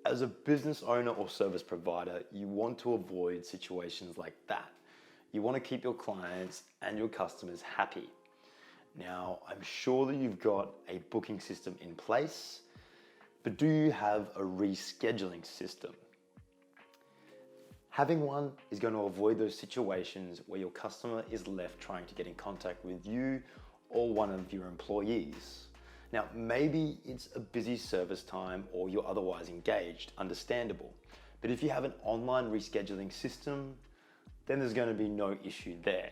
As a business owner or service provider, you want to avoid situations like that. You want to keep your clients and your customers happy. Now, I'm sure that you've got a booking system in place, but do you have a rescheduling system? Having one is going to avoid those situations where your customer is left trying to get in contact with you or one of your employees. Now, maybe it's a busy service time or you're otherwise engaged, understandable. But if you have an online rescheduling system, then there's going to be no issue there.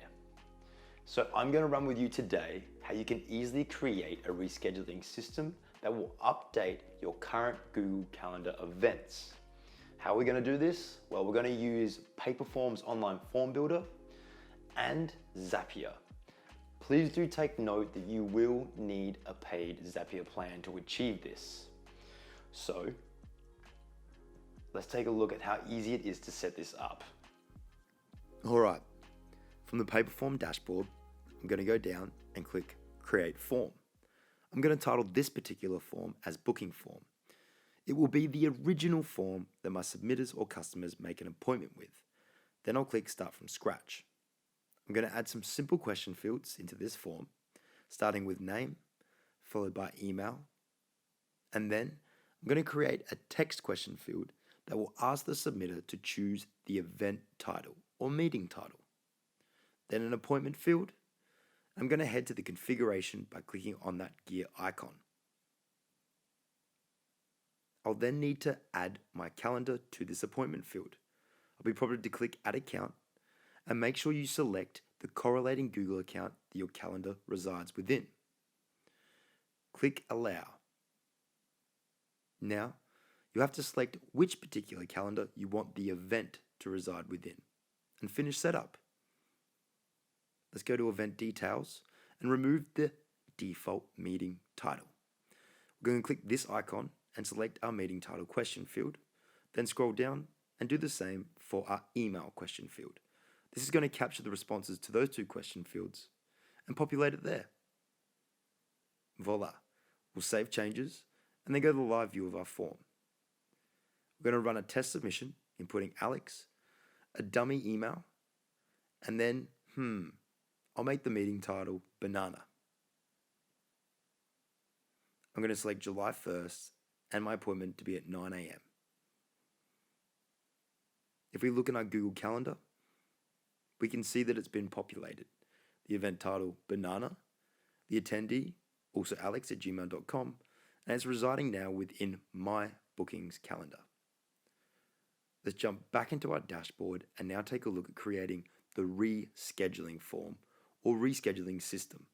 So I'm going to run with you today how you can easily create a rescheduling system that will update your current Google Calendar events. How are we going to do this? Well, we're going to use Paperform's online form builder and Zapier. Please do take note that you will need a paid Zapier plan to achieve this. So let's take a look at how easy it is to set this up. All right, from the Paperform dashboard, I'm going to go down and click Create Form. I'm going to title this particular form as Booking Form. It will be the original form that my submitters or customers make an appointment with. Then I'll click Start from Scratch. I'm going to add some simple question fields into this form, starting with name, followed by email, and then I'm going to create a text question field that will ask the submitter to choose the event title or meeting title. Then an appointment field. I'm going to head to the configuration by clicking on that gear icon. I'll then need to add my calendar to this appointment field. I'll be prompted to click Add Account and make sure you select the correlating Google account that your calendar resides within. Click Allow. Now, you have to select which particular calendar you want the event to reside within and finish setup. Let's go to Event Details and remove the default meeting title. We're going to click this icon and select our meeting title question field, then scroll down and do the same for our email question field. This is going to capture the responses to those two question fields and populate it there. Voila. We'll save changes and then go to the live view of our form. We're going to run a test submission, inputting Alex, a dummy email, and then, I'll make the meeting title Banana. I'm going to select July 1st and my appointment to be at 9 a.m. If we look in our Google Calendar, we can see that it's been populated. The event title Banana, the attendee, also alex@gmail.com, and it's residing now within my bookings calendar. Let's jump back into our dashboard and now take a look at creating the rescheduling form or rescheduling system.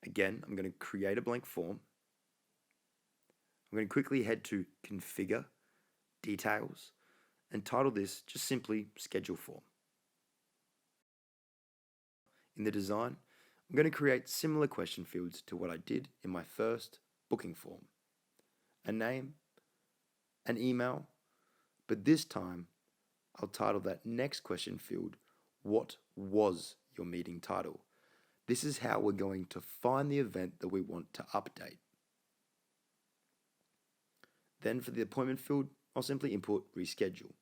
Again, I'm going to create a blank form. I'm going to quickly head to Configure, Details, and title this just simply Schedule Form. In the design, I'm going to create similar question fields to what I did in my first booking form. A name, an email, but this time I'll title that next question field, What was your meeting title? This is how we're going to find the event that we want to update. Then for the appointment field, I'll simply input reschedule.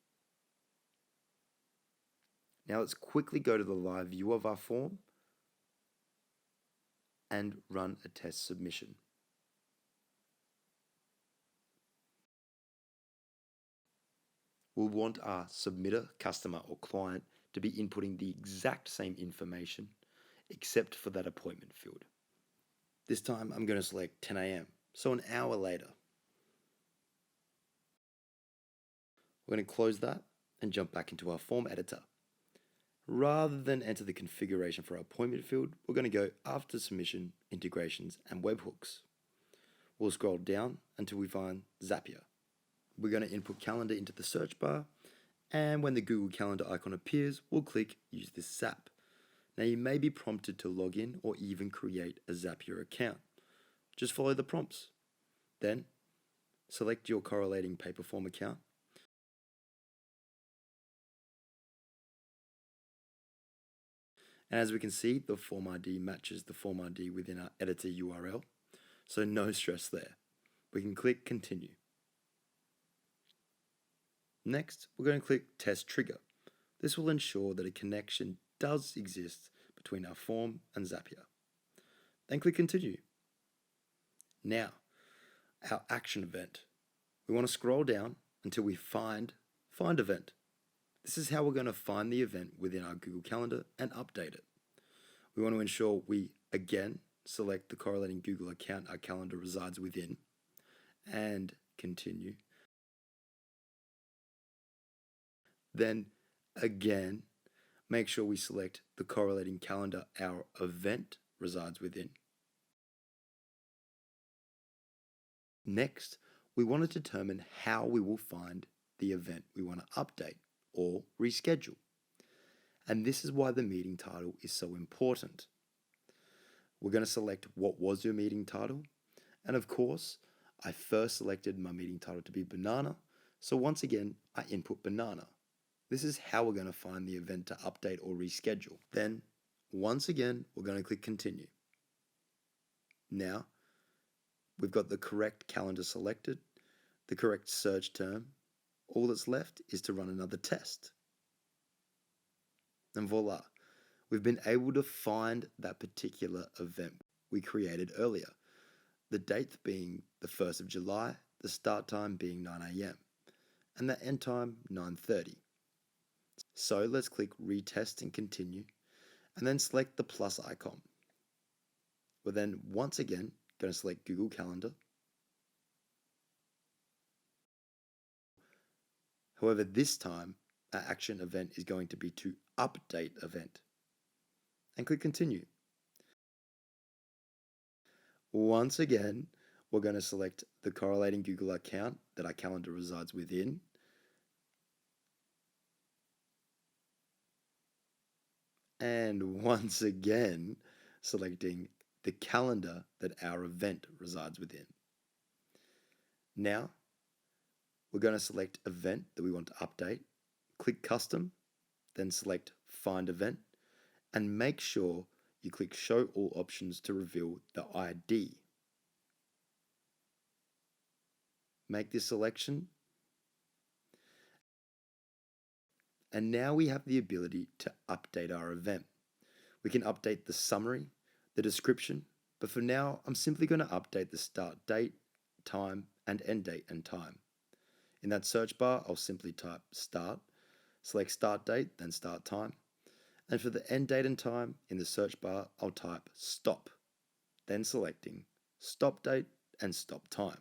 Now let's quickly go to the live view of our form and run a test submission. We'll want our submitter, customer, or client to be inputting the exact same information except for that appointment field. This time I'm going to select 10 a.m., so an hour later. We're going to close that and jump back into our form editor. Rather than enter the configuration for our appointment field, we're going to go after submission, integrations, and webhooks. We'll scroll down until we find Zapier. We're going to input calendar into the search bar, and when the Google Calendar icon appears, we'll click Use this Zap. Now you may be prompted to log in or even create a Zapier account. Just follow the prompts. Then, select your correlating Paperform account. And as we can see, the form ID matches the form ID within our editor URL, so no stress there. We can click Continue. Next, we're going to click Test Trigger. This will ensure that a connection does exist between our form and Zapier. Then click Continue. Now, our action event. We want to scroll down until we find Event. This is how we're going to find the event within our Google Calendar and update it. We want to ensure we, again, select the correlating Google account our calendar resides within, and continue. Then, again, make sure we select the correlating calendar our event resides within. Next, we want to determine how we will find the event we want to update or reschedule. And this is why the meeting title is so important. We're going to select what was your meeting title. And of course, I first selected my meeting title to be banana. So once again, I input banana. This is how we're going to find the event to update or reschedule. Then, once again, we're going to click Continue. Now, we've got the correct calendar selected, the correct search term. All that's left is to run another test. And voila, we've been able to find that particular event we created earlier. The date being the 1st of July, the start time being 9 AM, and the end time 9:30. So let's click Retest and Continue, and then select the plus icon. We're then once again going to select Google Calendar. However, this time, our action event is going to be to update event. And click Continue. Once again, we're going to select the correlating Google account that our calendar resides within. And once again, selecting the calendar that our event resides within. Now, we're going to select event that we want to update, click Custom, then select Find Event, and make sure you click Show All Options to reveal the ID. Make this selection. And now we have the ability to update our event. We can update the summary, the description, but for now, I'm simply going to update the start date, time, and end date and time. In that search bar, I'll simply type start, select start date, then start time. And for the end date and time, in the search bar, I'll type stop, then selecting stop date and stop time.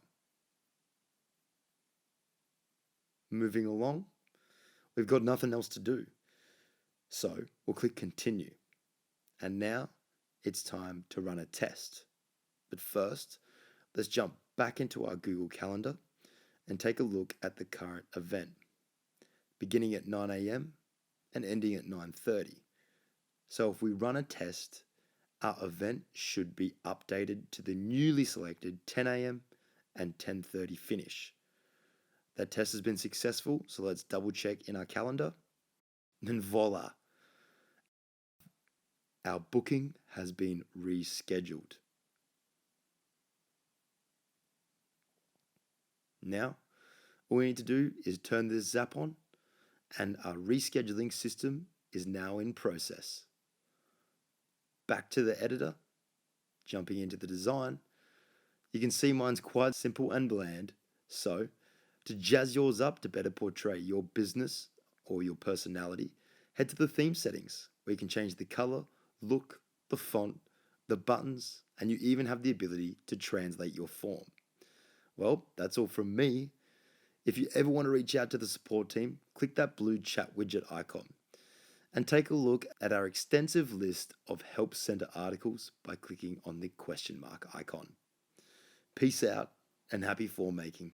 Moving along, we've got nothing else to do. So we'll click Continue. And now it's time to run a test. But first, let's jump back into our Google Calendar and take a look at the current event, beginning at 9 AM and ending at 9:30. So if we run a test, our event should be updated to the newly selected 10 AM and 10:30 finish. That test has been successful, so let's double check in our calendar. And voila, our booking has been rescheduled. Now, all we need to do is turn this zap on, and our rescheduling system is now in process. Back to the editor, jumping into the design. You can see mine's quite simple and bland, so to jazz yours up to better portray your business or your personality, head to the theme settings where you can change the color, look, the font, the buttons, and you even have the ability to translate your form. Well, that's all from me. If you ever want to reach out to the support team, click that blue chat widget icon and take a look at our extensive list of Help Center articles by clicking on the question mark icon. Peace out and happy form making.